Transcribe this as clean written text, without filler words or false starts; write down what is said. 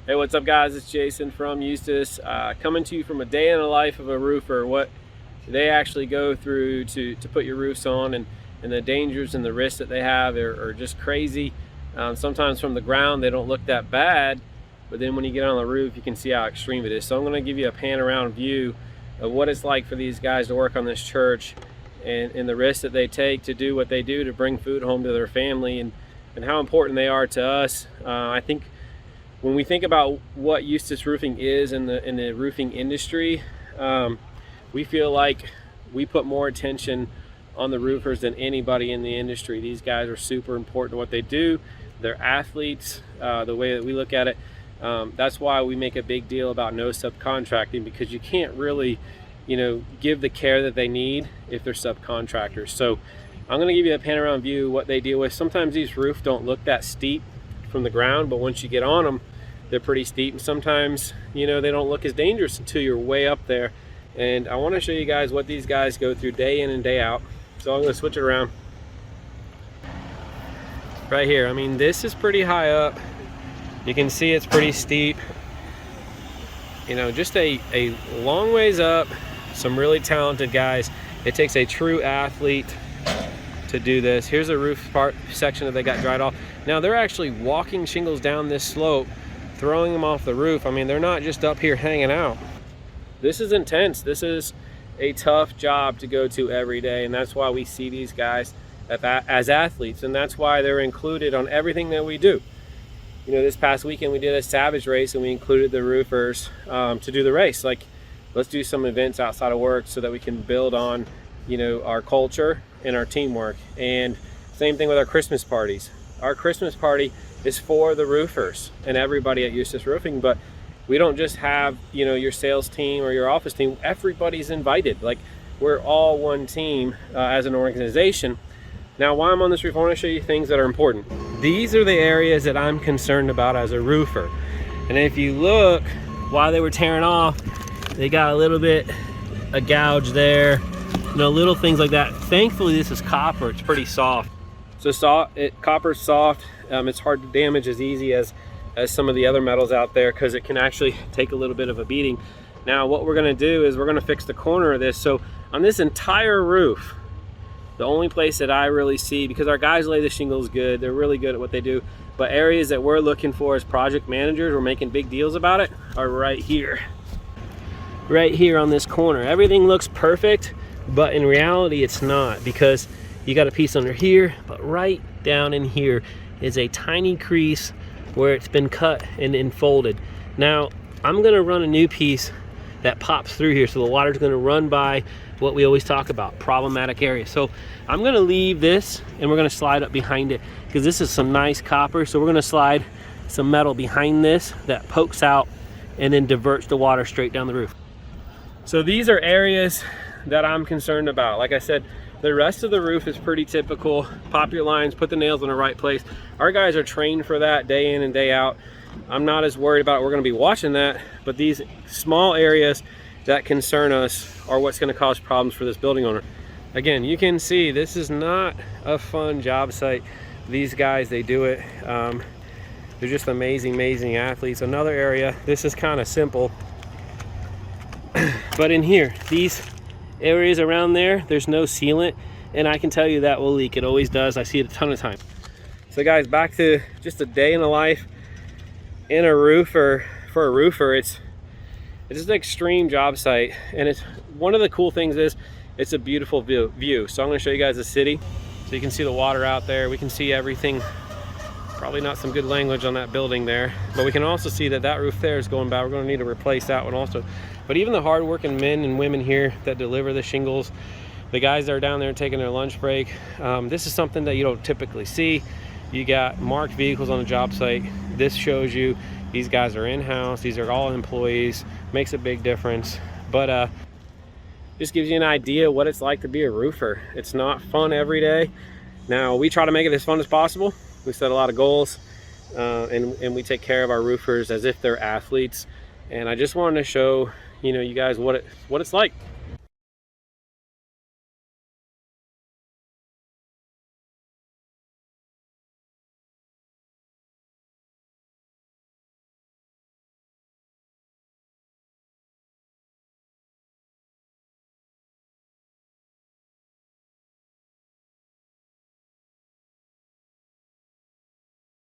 Hey, what's up guys? It's Jason from Eustis, coming to you from a day in the life of a roofer, what they actually go through to put your roofs on, and the dangers and the risks that they have are just crazy. Sometimes from the ground they don't look that bad, but then when you get on the roof you can see how extreme it is. So I'm going to give you a panoramic view of what it's like for these guys to work on this church, and the risks that they take to do what they do to bring food home to their family, and how important they are to us. I think when we think about what Eustis Roofing is in the roofing industry, we feel like we put more attention on the roofers than anybody in the industry. These guys are super important to what they do. They're athletes, the way that we look at it. That's why we make a big deal about no subcontracting, because you can't really, give the care that they need if they're subcontractors. So I'm going to give you a panoramic view of what they deal with. Sometimes these roofs don't look that steep from the ground, but once you get on them, they're pretty steep, and sometimes they don't look as dangerous until you're way up there. And I want to show you guys what these guys go through day in and day out. So I'm going to switch it around right here. I mean, this is pretty high up. You can see it's pretty steep, just a long ways up. Some really talented guys. It takes a true athlete to do this. Here's a roof part section that they got dried off. Now they're actually walking shingles down this slope, throwing them off the roof. I mean, they're not just up here hanging out. This is intense. This is a tough job to go to every day, and that's why we see these guys as athletes, and that's why they're included on everything that we do. This past weekend we did a Savage race, and we included the roofers to do the race. Like, let's do some events outside of work so that we can build on our culture and our teamwork. And same thing with our Christmas parties. Our Christmas party is for the roofers and everybody at Eustis Roofing, but we don't just have your sales team or your office team. Everybody's invited. Like, we're all one team as an organization. Now, while I'm on this roof, I want to show you things that are important. These are the areas that I'm concerned about as a roofer. And if you look, while they were tearing off, they got a little bit of gouge there, little things like that. Thankfully, this is copper. It's pretty soft. So copper's soft. It's hard to damage as easy as some of the other metals out there, because it can actually take a little bit of a beating. Now, what we're going to do is we're going to fix the corner of this. So on this entire roof, the only place that I really see, because our guys lay the shingles good, they're really good at what they do, but areas that we're looking for as project managers, we're making big deals about it, are right here. Right here on this corner. Everything looks perfect, but in reality it's not, because you got a piece under here, but right down in here is a tiny crease where it's been cut and enfolded. Now I'm going to run a new piece that pops through here, so the water's going to run by what we always talk about, problematic areas. So I'm going to leave this, and we're going to slide up behind it, because this is some nice copper. So we're going to slide some metal behind this that pokes out and then diverts the water straight down the roof. So these are areas that I'm concerned about. Like I said, the rest of the roof is pretty typical. Pop your lines, put the nails in the right place. Our guys are trained for that day in and day out. I'm not as worried about it. We're going to be watching that, but these small areas that concern us are what's going to cause problems for this building owner. Again, you can see this is not a fun job site. These guys, they do it. They're just amazing athletes. Another area, this is kind of simple, but in here, these areas around there, there's no sealant, and I can tell you that will leak. It always does. I see it a ton of times. So guys, back to just a day in the life in a roofer. For a roofer, it's just an extreme job site, and it's one of the cool things is it's a beautiful view. So I'm going to show you guys the city, so you can see the water out there. We can see everything. Probably not some good language on that building there, but we can also see that roof there is going bad. We're going to need to replace that one also. But even the hardworking men and women here that deliver the shingles, the guys that are down there taking their lunch break, this is something that you don't typically see. You got marked vehicles on the job site. This shows you these guys are in-house. These are all employees. Makes a big difference. But just gives you an idea what it's like to be a roofer. It's not fun every day. Now, we try to make it as fun as possible. We set a lot of goals, and we take care of our roofers as if they're athletes. And I just wanted to show you guys what it's like.